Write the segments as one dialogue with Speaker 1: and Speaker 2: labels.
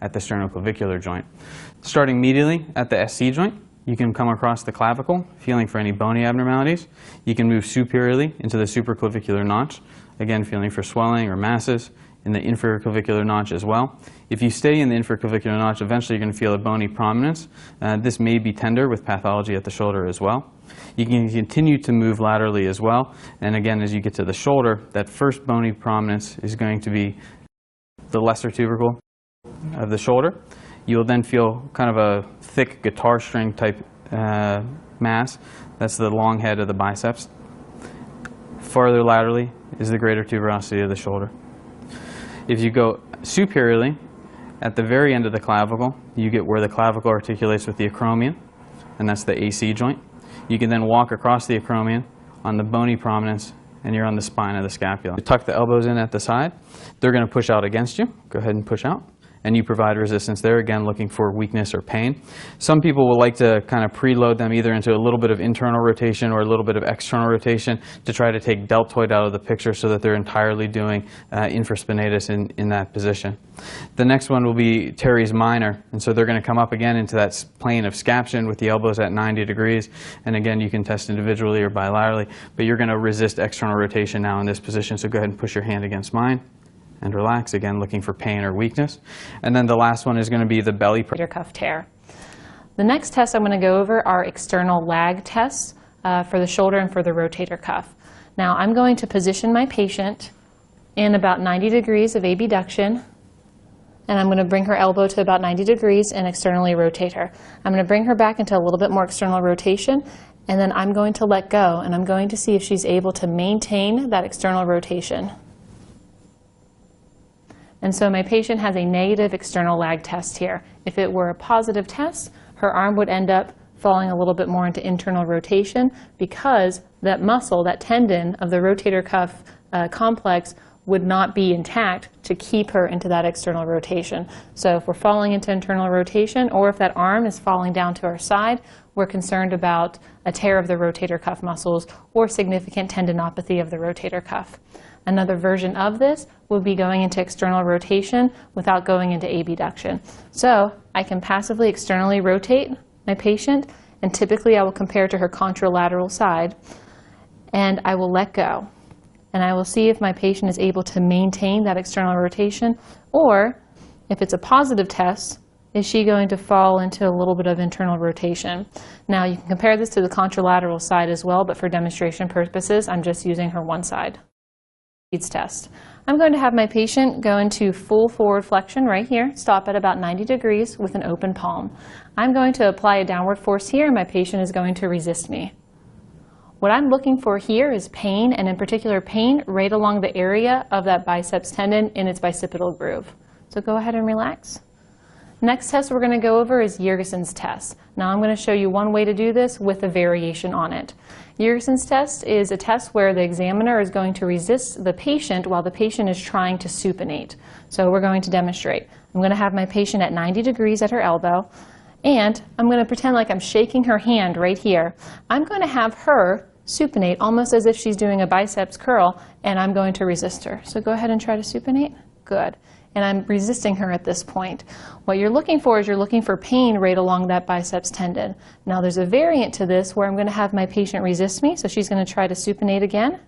Speaker 1: at the sternoclavicular joint. Starting medially at the SC joint, you can come across the clavicle, feeling for any bony abnormalities. You can move superiorly into the supraclavicular notch, again feeling for swelling or masses in the inferior clavicular notch as well. If you stay in the inferior clavicular notch, eventually you're going to feel a bony prominence. This may be tender with pathology at the shoulder as well. You can continue to move laterally as well, and again, as you get to the shoulder, that first bony prominence is going to be the lesser tubercle of the shoulder. You'll then feel kind of a thick guitar string type mass. That's the long head of the biceps. Farther laterally is the greater tuberosity of the shoulder. If you go superiorly, at the very end of the clavicle, you get where the clavicle articulates with the acromion, and that's the AC joint. You can then walk across the acromion on the bony prominence, and you're on the spine of the scapula. You tuck the elbows in at the side. They're going to push out against you. Go ahead and push out. And you provide resistance there, again looking for weakness or pain. Some people will like to kind of preload them either into a little bit of internal rotation or a little bit of external rotation to try to take deltoid out of the picture so that they're entirely doing infraspinatus in that position. The next one will be teres minor, and so they're going to come up again into that plane of scaption with the elbows at 90 degrees. And again, you can test individually or bilaterally, but you're going to resist external rotation now in this position, so go ahead and push your hand against mine. And relax, again looking for pain or weakness. And then the last one is going to be the belly
Speaker 2: rotator cuff tear. The next tests I'm going to go over are external lag tests for the shoulder and for the rotator cuff. Now I'm going to position my patient in about 90 degrees of abduction, and I'm going to bring her elbow to about 90 degrees and externally rotate her. I'm going to bring her back into a little bit more external rotation, and then I'm going to let go, and I'm going to see if she's able to maintain that external rotation. And so my patient has a negative external lag test here. If it were a positive test, her arm would end up falling a little bit more into internal rotation because that muscle, that tendon of the rotator cuff complex would not be intact to keep her into that external rotation. So if we're falling into internal rotation, or if that arm is falling down to our side, we're concerned about a tear of the rotator cuff muscles or significant tendinopathy of the rotator cuff. Another version of this would be going into external rotation without going into abduction. So I can passively externally rotate my patient, and typically I will compare to her contralateral side, and I will let go. And I will see if my patient is able to maintain that external rotation, or if it's a positive test, is she going to fall into a little bit of internal rotation. Now you can compare this to the contralateral side as well, but for demonstration purposes, I'm just using her one side. Test. I'm going to have my patient go into full forward flexion right here, stop at about 90 degrees with an open palm. I'm going to apply a downward force here, and my patient is going to resist me. What I'm looking for here is pain, and in particular pain right along the area of that biceps tendon in its bicipital groove. So go ahead and relax. Next test we're going to go over is Yergason's test. Now I'm going to show you one way to do this with a variation on it. Yergason's test is a test where the examiner is going to resist the patient while the patient is trying to supinate. So we're going to demonstrate. I'm going to have my patient at 90 degrees at her elbow, and I'm going to pretend like I'm shaking her hand right here. I'm going to have her supinate almost as if she's doing a biceps curl, and I'm going to resist her. So go ahead and try to supinate. Good. And I'm resisting her at this point. What you're looking for is you're looking for pain right along that biceps tendon. Now there's a variant to this where I'm going to have my patient resist me, so she's going to try to supinate again.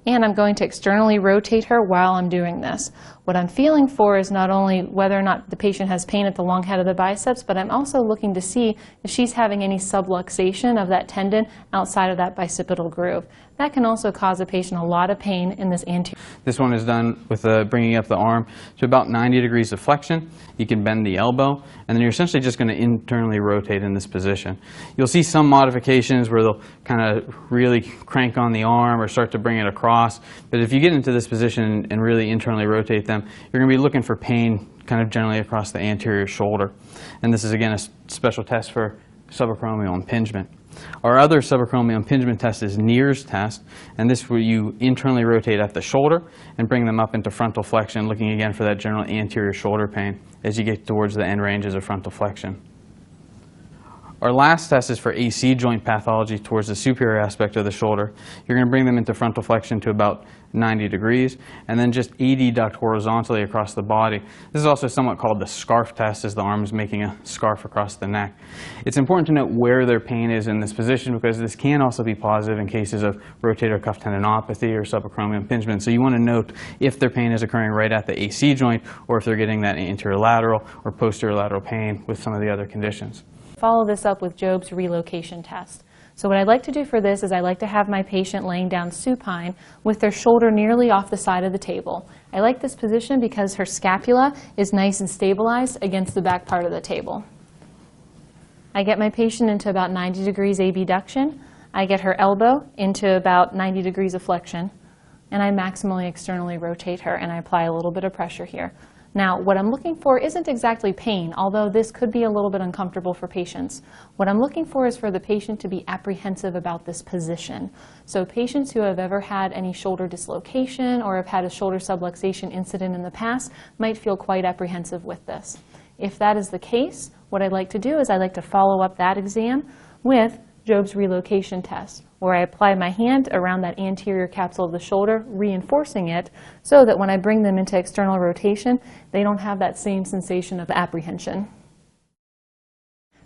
Speaker 2: And I'm going to externally rotate her while I'm doing this. What I'm feeling for is not only whether or not the patient has pain at the long head of the biceps, but I'm also looking to see if she's having any subluxation of that tendon outside of that bicipital groove. That can also cause a patient a lot of pain in this anterior.
Speaker 1: This one is done with bringing up the arm to about 90 degrees of flexion. You can bend the elbow, and then you're essentially just going to internally rotate in this position. You'll see some modifications where they'll kind of really crank on the arm or start to bring it across. But if you get into this position and really internally rotate them, you're going to be looking for pain kind of generally across the anterior shoulder. And this is, again, a special test for subacromial impingement. Our other subacromial impingement test is Neer's test, and this where you internally rotate at the shoulder and bring them up into frontal flexion, looking again for that general anterior shoulder pain as you get towards the end ranges of frontal flexion. Our last test is for AC joint pathology towards the superior aspect of the shoulder. You're going to bring them into frontal flexion to about 90 degrees, and then just adduct horizontally across the body. This is also somewhat called the scarf test, as the arm is making a scarf across the neck. It's important to note where their pain is in this position, because this can also be positive in cases of rotator cuff tendinopathy or subacromial impingement. So you want to note if their pain is occurring right at the AC joint, or if they're getting that anterior lateral or posterior lateral pain with some of the other conditions.
Speaker 2: Follow this up with Job's relocation test. So what I'd like to do for this is I like to have my patient laying down supine with their shoulder nearly off the side of the table. I like this position because her scapula is nice and stabilized against the back part of the table. I get my patient into about 90 degrees abduction. I get her elbow into about 90 degrees of flexion, and I maximally externally rotate her, and I apply a little bit of pressure here. Now, what I'm looking for isn't exactly pain, although this could be a little bit uncomfortable for patients. What I'm looking for is for the patient to be apprehensive about this position. So patients who have ever had any shoulder dislocation or have had a shoulder subluxation incident in the past might feel quite apprehensive with this. If that is the case, what I'd like to do is I'd like to follow up that exam with Job's relocation test, where I apply my hand around that anterior capsule of the shoulder, reinforcing it so that when I bring them into external rotation, they don't have that same sensation of apprehension.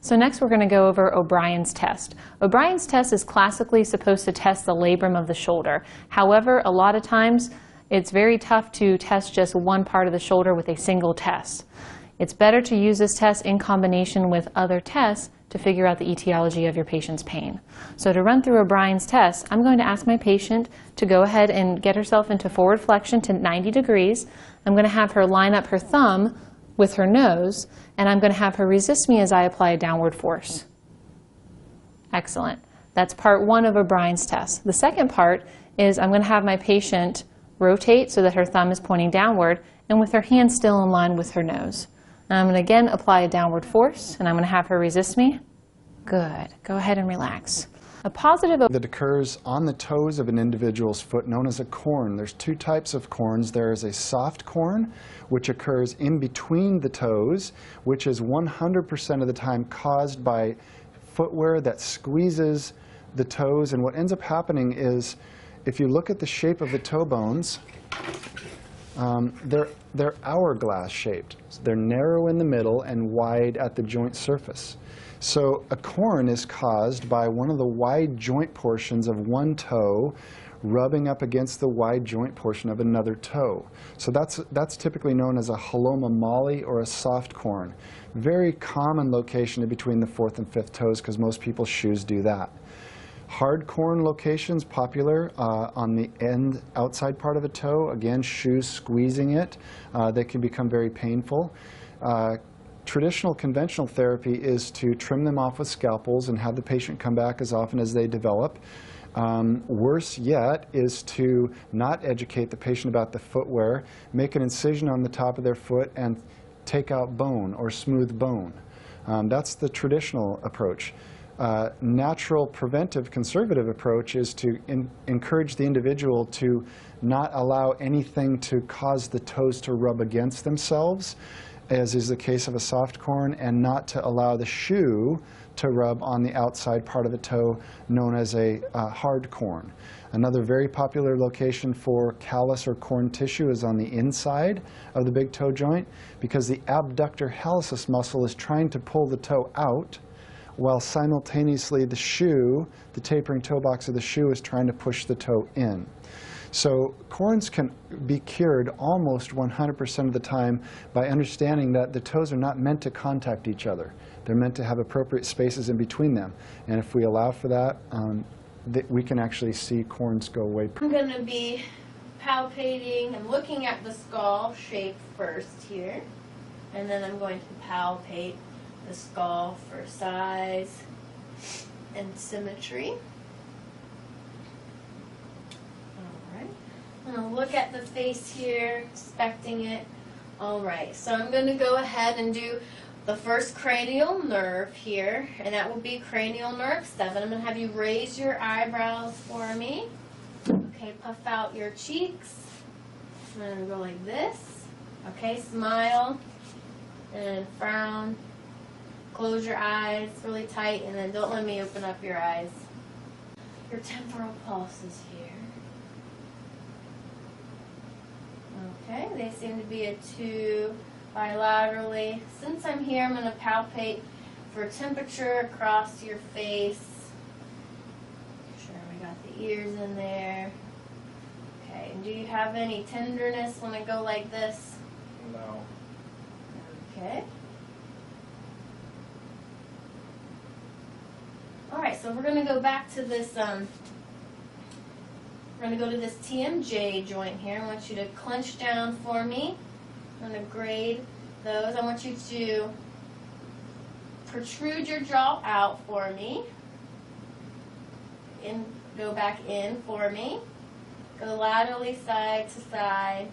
Speaker 2: So next we're going to go over O'Brien's test. O'Brien's test is classically supposed to test the labrum of the shoulder. However, a lot of times it's very tough to test just one part of the shoulder with a single test. It's better to use this test in combination with other tests to figure out the etiology of your patient's pain. So to run through O'Brien's test, I'm going to ask my patient to go ahead and get herself into forward flexion to 90 degrees. I'm going to have her line up her thumb with her nose, and I'm going to have her resist me as I apply a downward force. Excellent. That's part one of O'Brien's test. The second part is I'm going to have my patient rotate so that her thumb is pointing downward and with her hand still in line with her nose. And I'm going to again apply a downward force, and I'm going to have her resist me. Good. Go ahead and relax. A positive
Speaker 3: that occurs on the toes of an individual's foot, known as a corn. There's two types of corns. There is a soft corn, which occurs in between the toes, which is 100% of the time caused by footwear that squeezes the toes. And what ends up happening is, if you look at the shape of the toe bones, they're hourglass shaped. They're narrow in the middle and wide at the joint surface. So a corn is caused by one of the wide joint portions of one toe rubbing up against the wide joint portion of another toe. So that's typically known as a haloma molly or a soft corn. Very common location in between the fourth and fifth toes, because most people's shoes do that. Hard corn locations popular on the end outside part of the toe. Again, shoes squeezing it. They can become very painful. Traditional conventional therapy is to trim them off with scalpels and have the patient come back as often as they develop. Worse yet is to not educate the patient about the footwear, make an incision on the top of their foot, and take out bone or smooth bone. That's the traditional approach. Natural preventive conservative approach is to encourage the individual to not allow anything to cause the toes to rub against themselves, as is the case of a soft corn, and not to allow the shoe to rub on the outside part of the toe, known as a hard corn. Another very popular location for callus or corn tissue is on the inside of the big toe joint, because the abductor hallucis muscle is trying to pull the toe out, while simultaneously the shoe, the tapering toe box of the shoe, is trying to push the toe in. So corns can be cured almost 100% of the time by understanding that the toes are not meant to contact each other. They're meant to have appropriate spaces in between them. And if we allow for that, we can actually see corns go away.
Speaker 4: I'm going to be palpating and looking at the skull shape first here. And then I'm going to palpate the skull for size and symmetry. Alright, I'm going to look at the face here, inspecting it. Alright, so I'm going to go ahead and do the first cranial nerve here, and that will be cranial nerve 7. I'm going to have you raise your eyebrows for me. Okay, puff out your cheeks. I'm going to go like this. Okay, smile and frown. close your eyes really tight and then don't let me open up your eyes. Your temporal pulse is here. Okay, they seem to be at 2 bilaterally. Since I'm here, I'm going to palpate for temperature across your face. Make sure we got the ears in there. Okay, and do you have any tenderness when I go like this?
Speaker 3: No.
Speaker 4: Okay. Alright, so we're going to go back to this, we're going to go to this TMJ joint here. I want you to clench down for me. I'm going to grade those. I want you to protrude your jaw out for me. Go back in for me. Go laterally side to side.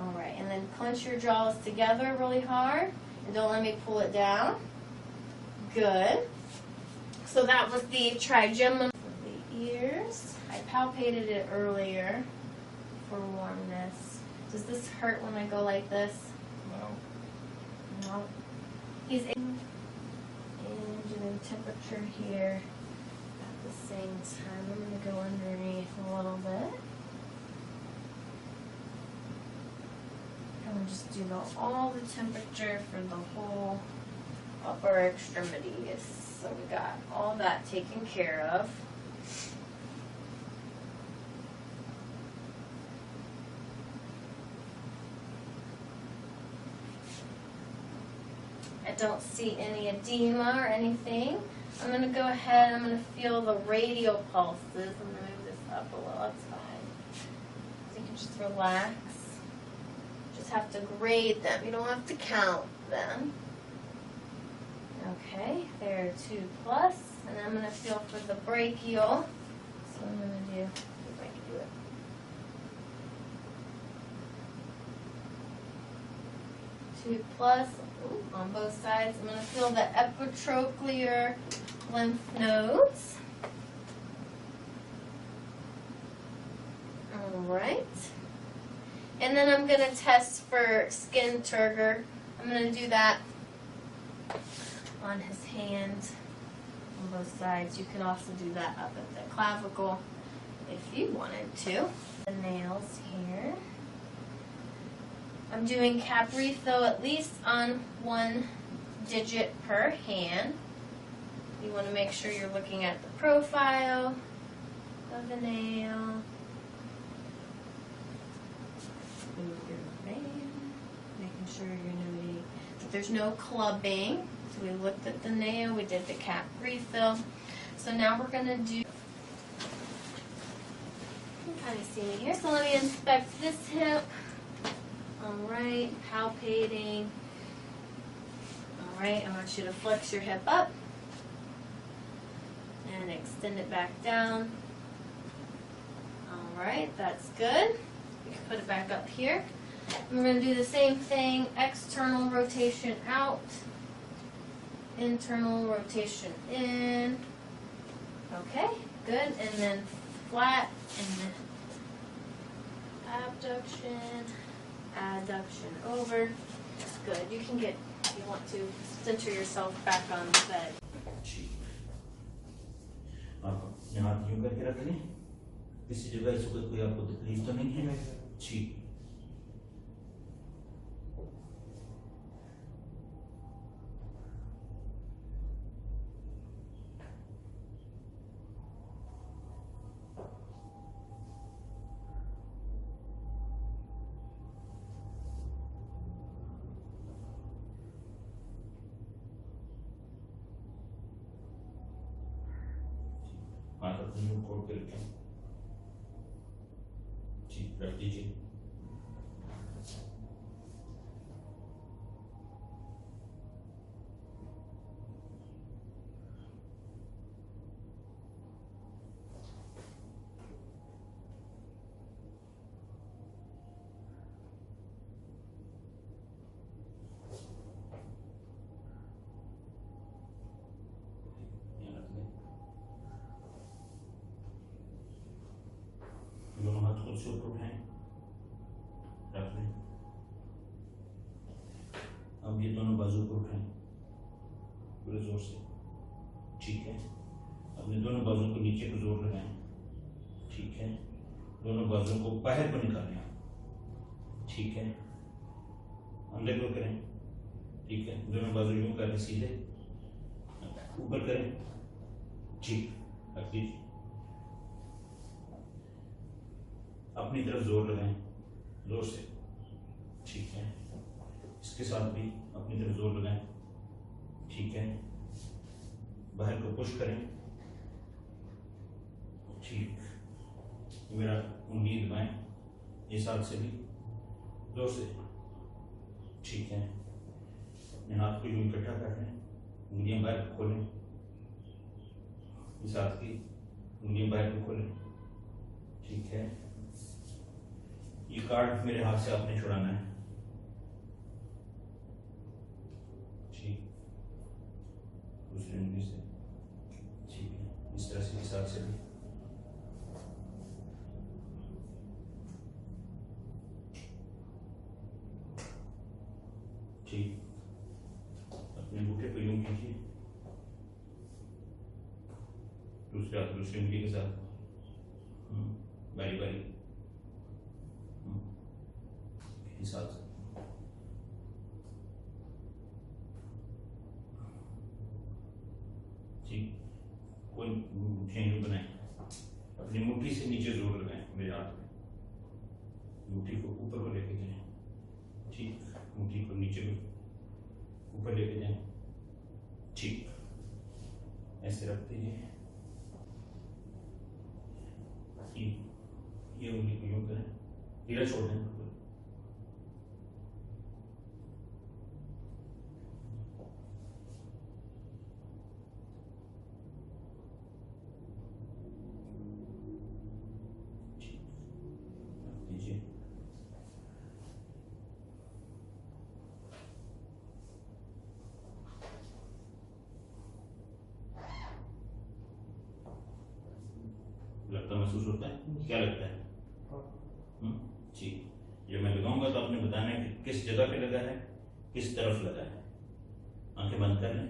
Speaker 4: Alright, and then clench your jaws together really hard. And don't let me pull it down. Good. So that was the trigeminal for the ears. I palpated it earlier for warmness. Does this hurt when I go like this?
Speaker 3: No.
Speaker 4: No. He's and doing temperature here at the same time. I'm going to go underneath a little bit. And just do all the temperature for the whole upper extremities. So we got all that taken care of. I don't see any edema or anything. I'm going to go ahead, I'm going to feel the radial pulses. I'm going to move this up a little, that's fine. So you can just relax. Just have to grade them. You don't have to count them. Okay, there are 2+, and I'm going to feel for the brachial. So I'm going to do, if I can do it. On both sides. I'm going to feel the epitrochlear lymph nodes. Alright. And then I'm going to test for skin turgor. I'm going to do that on his hand on both sides. You could also do that up at the clavicle if you wanted to. The nails here. I'm doing cap refill at least on 1 digit per hand. You want to make sure you're looking at the profile of the nail. Move your vein, making sure you're noting that there's no clubbing. So we looked at the nail, we did the cap refill. So now we're going to do, you can kind of see me here. So let me inspect this hip. Alright, palpating. Alright, I want you to flex your hip up and extend it back down. Alright, that's good. You can put it back up here. And we're going to do the same thing, external rotation out, internal rotation in. Okay, good. And then flat, and then abduction, adduction over. Good. You can get, if you want to, center yourself back on the bed.
Speaker 5: यहाँ यूं करके रख लें, किसी जगह इस वक्त कोई आपको तकलीफ तो नहीं है? ठीक। खोल के रखें जी, रख दीजिए। दोनों हाथ खुद से ऊपर उठाएं, रख दें। अब ये दोनों बाजू पर उठाएं, पूरे जोर से। ठीक है, अपने दोनों बाजुओं को नीचे को जोर लगाएं। ठीक है, दोनों बाजुओं को बाहर को निकालें। ठीक है, अंदर को करें। ठीक है, दोनों बाजू यूं करें, सीधे ऊपर करें। ठीक, रख दीजिए। अपनी तरफ जोर लगाएं, जोर से। ठीक है, इसके साथ भी अपनी तरफ जोर लगाएं। ठीक है, बाहर को पुश करें। ठीक, मेरा उंगली दबाएं, इस हाथ से भी जोर से। ठीक है, अपने हाथ को यूं इकट्ठा कर लें, उंगलियां बाहर को खोलें, इस हाथ की उंगलियां बाहर को खोलें। ठीक है, ये कार्ड मेरे हाथ से आपने छुड़ाना है। ठीक, दूसरी उंगली से। ठीक है, इस तरह से इस हाथ से भी। ठीक, अपने अंगूठे को यूं कीजिए, दूसरे हाथ दूसरी उंगली के साथ बारी बारी इस हाथ से। ठीक, कोई मुठ्ठियां बनाएं, अपनी मुट्ठी से नीचे जोर लगाएं मेरे हाथ में, मुट्ठी को ऊपर को लेके जाएं। ठीक, मुट्ठी को नीचे को ऊपर लेके जाएं। ठीक, ऐसे रख दीजिए। ये उंगली को यूं करें, ढीला छोड़ दें। दीजिए। लगता महसूस होता है? क्या लगता है? ठीक, जब मैं लगाऊंगा तो आपने बताना है कि किस जगह पे लगा है, किस तरफ लगा है। आंखें बंद कर लें।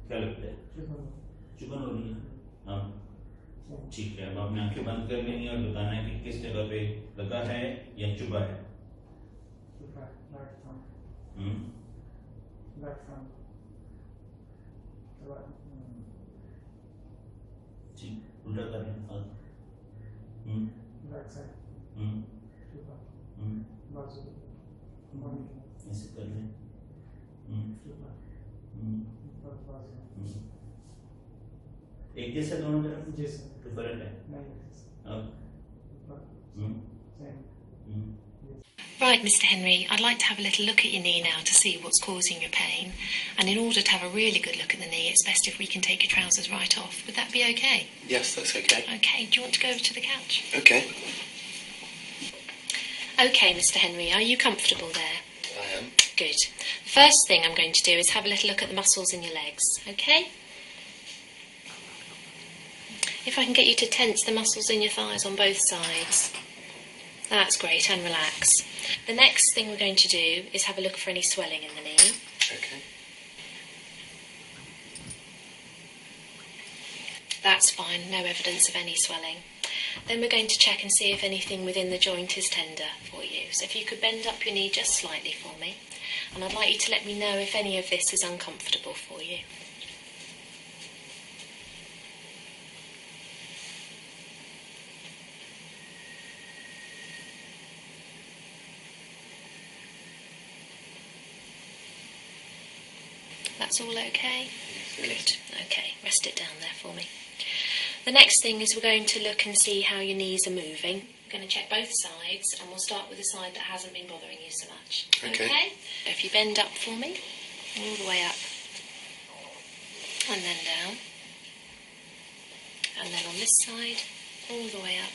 Speaker 5: क्या लगता है? चुभन हो रही है। हाँ, ठीक है, अब आपने आंखें बंद कर लेनी और बताना है कि किस जगह पे लगा है या चुभा है। ठीक, उल्टा कर लें हाथ। ऐसे कर लें। एक जैसा दोनों तरफ? तो फर्क है? अब
Speaker 6: Right, Mr. Henry, I'd like to have a little look at your knee now to see what's causing your pain. And in order to have a really good look at the knee, it's best if we can take your trousers right off. Would that be okay?
Speaker 7: Yes, that's okay.
Speaker 6: Okay, do you want to go over to the couch?
Speaker 7: Okay,
Speaker 6: Okay, Mr. Henry, are you comfortable there?
Speaker 7: I am.
Speaker 6: Good. The first thing I'm going to do is have a little look at the muscles in your legs, okay? If I can get you to tense the muscles in your thighs on both sides. That's great, and relax. The next thing we're going to do is have a look for any swelling in the knee.
Speaker 7: Okay.
Speaker 6: That's fine, no evidence of any swelling. Then we're going to check and see if anything within the joint is tender for you. So if you could bend up your knee just slightly for me, and I'd like you to let me know if any of this is uncomfortable for you. That's all okay? Good. Okay, rest it down there for me. The next thing is we're going to look and see how your knees are moving. We're going to check both sides, and we'll start with the side that hasn't been bothering you so much.
Speaker 7: Okay.
Speaker 6: If you bend up for me, all the way up, and then down, and then on this side, all the way up,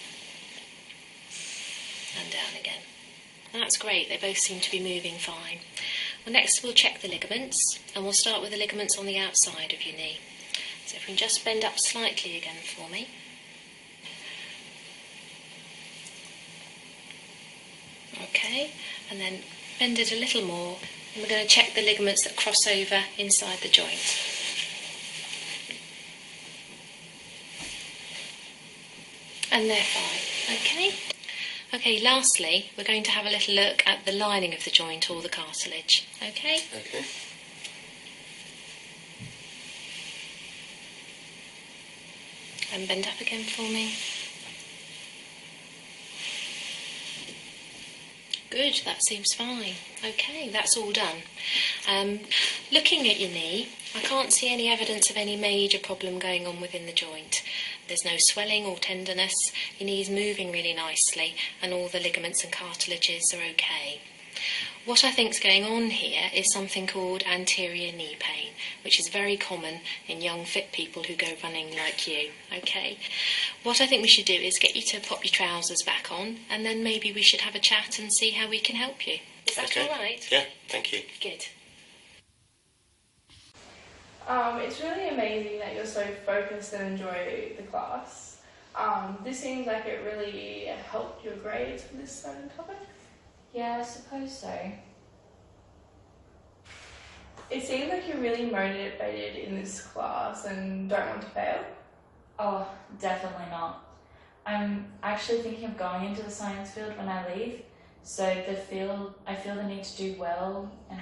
Speaker 6: and down again. That's great, they both seem to be moving fine. Well, next we'll check the ligaments, and we'll start with the ligaments on the outside of your knee. So if we can just bend up slightly again for me. Okay, and then bend it a little more, and we're going to check the ligaments that cross over inside the joint. And they're fine, okay? Okay, lastly, we're going to have a little look at the lining of the joint or the cartilage, okay?
Speaker 7: Okay.
Speaker 6: And bend up again for me. Good, that seems fine. Okay, that's all done. Looking at your knee, I can't see any evidence of any major problem going on within the joint. There's no swelling or tenderness, your knee's moving really nicely, and all the ligaments and cartilages are okay. What I think's going on here is something called anterior knee pain, which is very common in young fit people who go running like you, okay? What I think we should do is get you to pop your trousers back on, and then maybe we should have a chat and see how we can help you. Is that
Speaker 7: Okay.
Speaker 6: all right?
Speaker 7: Yeah, thank you.
Speaker 6: Good.
Speaker 8: It's really amazing that you're so focused and enjoy the class. This seems like it really helped your grades for this certain topic.
Speaker 9: Yeah, I suppose so.
Speaker 8: It seems like you're really motivated in this class and don't want to fail.
Speaker 9: Oh, definitely not. I'm actually thinking of going into the science field when I leave, so I feel the need to do well and